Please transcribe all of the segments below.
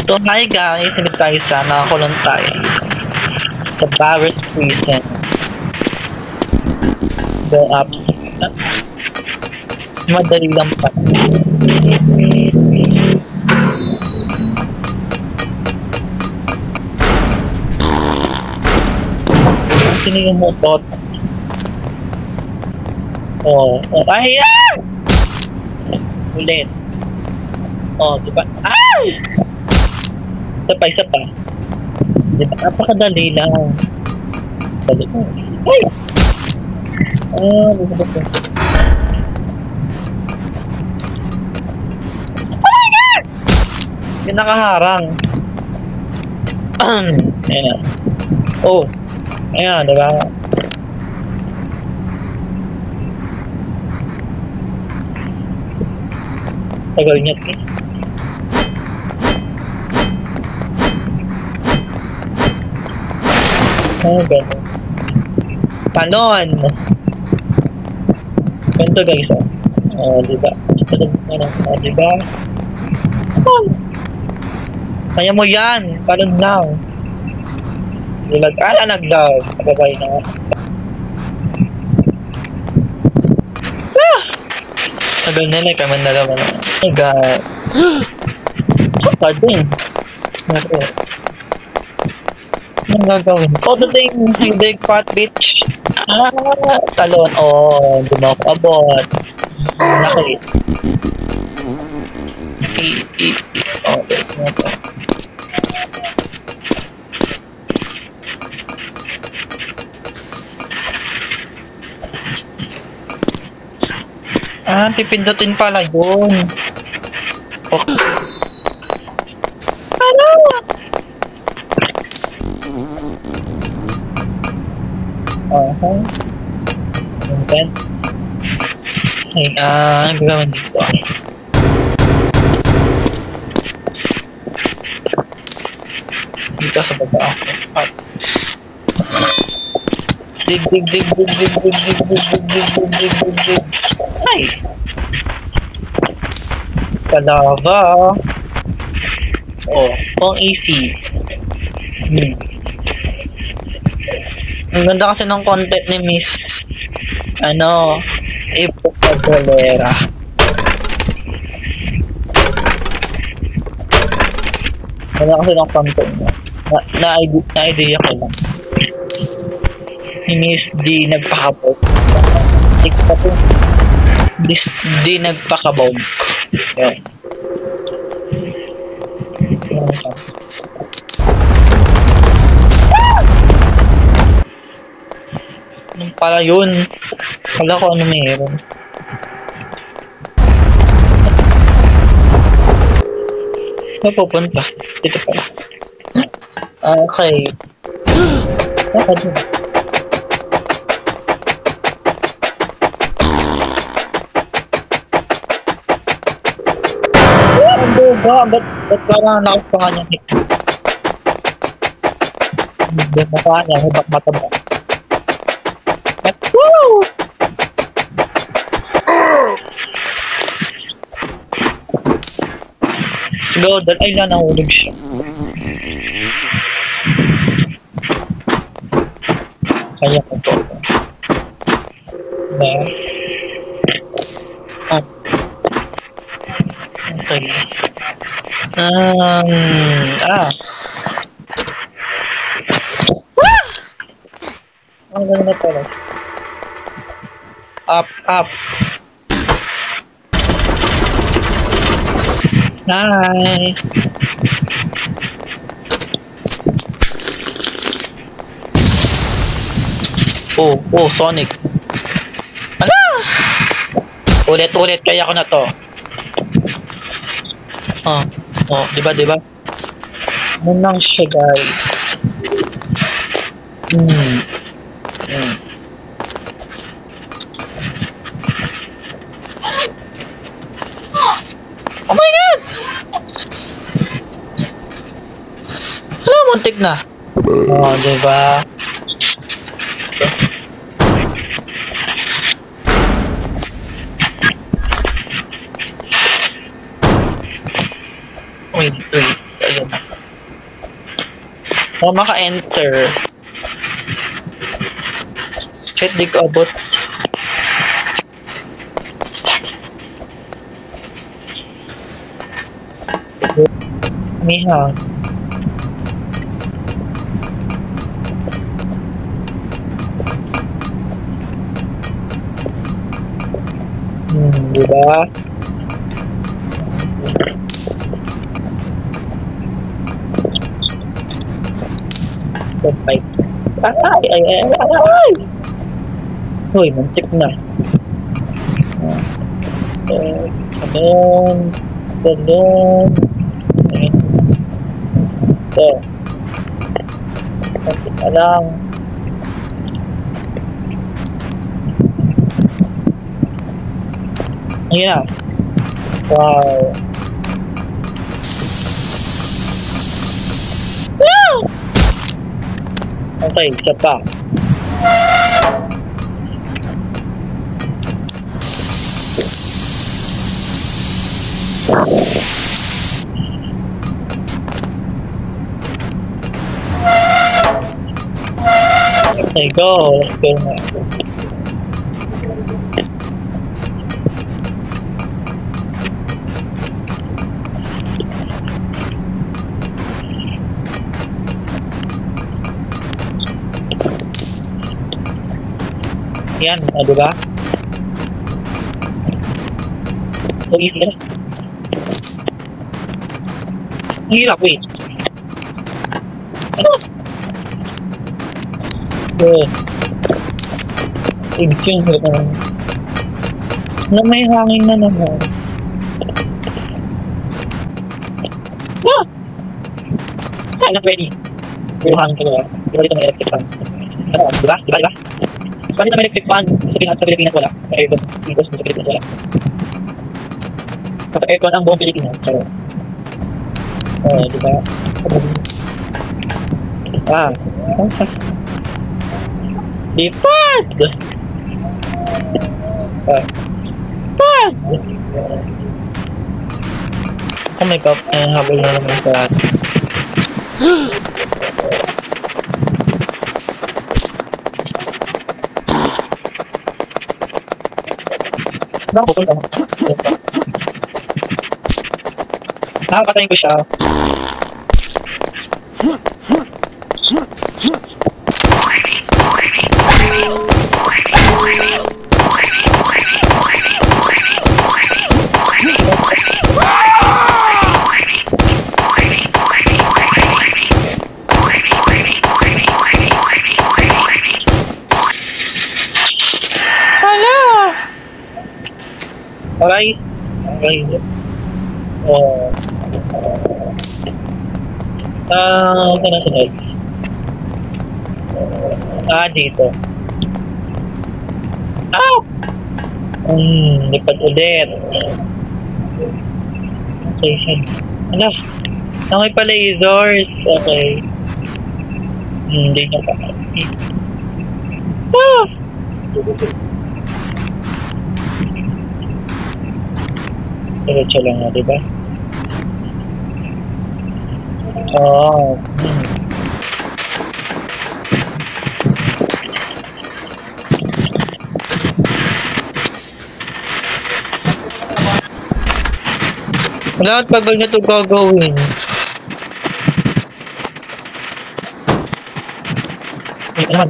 So hi guys, hindi tayo sa nakakulong tayo sa Paris prison. Go up. Madali lang pa. Sino yung motot? Ayan! Ulit. Diba? Ay! Isa pa. Diba? Napakadali lang. Dali mo. Ay! Diba ito? Oh my God! Yung nakaharang. Ayan. Ayan, diba? Tagal niya ito. Ganun. Panon! Ganito guys, diba? Diba? Kaya mo yan! Panon lang! Naglaw! Kababay na. Tagal nila, kami na naman. Oh my God! Kapag din! Anong gagawin? Dating big fat bitch. Talon. Hindi mo ako abot. Nakit. Pipindutin pala yun. Okay. And then, ang gagawin dito. Dito sa baba ako. Dig. Ay! Kalava. Pang easy. Ang ganda kasi ng content ni Miss Ipocadolera. Ganda kasi ng content niya. Na-idea ko lang. Si Miss D nagpakabog. Di nagpakabog. Yun. Anong pala yun? Kala ko ano meron. Saan pupunta? Dito pala. Okay. Saka dun. Ang buga. Ba't parang nakapangan yung hit? Hindi mukha niya. Hubak mata mo. Woo! Go, ay na nahulog siya. Kaya ko to. Okay. Ang ganda na pala. Up. Hi. Sonic. Ala! Ulit kaya ko na to. Diba? Ano lang siya, guys. Oh my God! Muntik na. Diba? Wait. Ayan. Oh, maka-enter. Shit, di ko abot. Mihang. Diba? Ay, ay, ay, ay, ay! Uy, mantik na. Ganun. Ganun. Ito. Mantik na lang. Yeah. Wow. Okay, isa pa. Okay, go. Let's go na. Yan, diba? So easy na. Ang hirap, wait. Ano? Good. Yung hirap naman. Na may hangin na naman. Ah! Ah, not ready. Yung hangin ko na. Diba dito may electric fan? Ano, diba? Diba, diba? Bakit na may electric fan? Sa Pilipinas wala. Aircon. Dito sa Pilipinas wala. Kapag aircon ang buong Pilipinas. So, diba? Ah. Dipad! Dipad! Oh my god, habol na naman sa nakapukul ka mo. Nakapatayin ko siya. Alright. Alright. Saan na sunod? Dito. Lipad ulit. Okay, saan? Ano? Okay pa lasers. Okay. Hindi na pa. Diretso lang na, diba? Oo. Wala at tagal na ito gagawin. Ay, ano naman?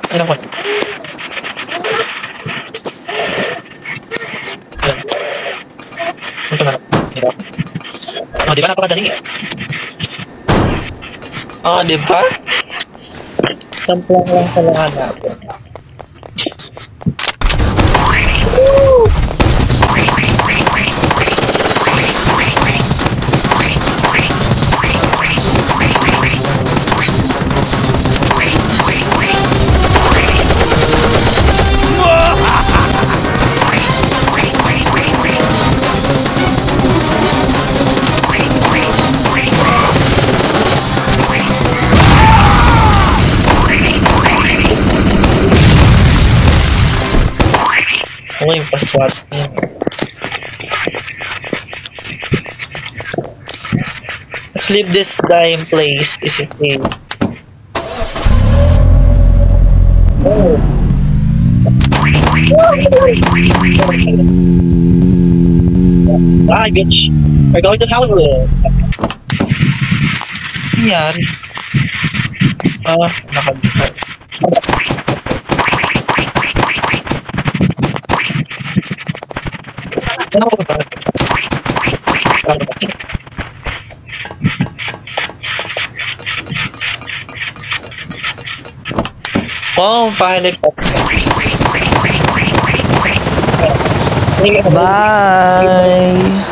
Ano naman? Ito na lang. Diba? Oh, diba napakadali eh? Oh, diba? Samplang lang sa lahat natin. Oo, yung paswat. Let's leave this dying place. Is it me? Oh. Bye, bitch. We're going to Hollywood. Nangyari. Nakagod. Saan ako ba? Oh, pilot. Bye!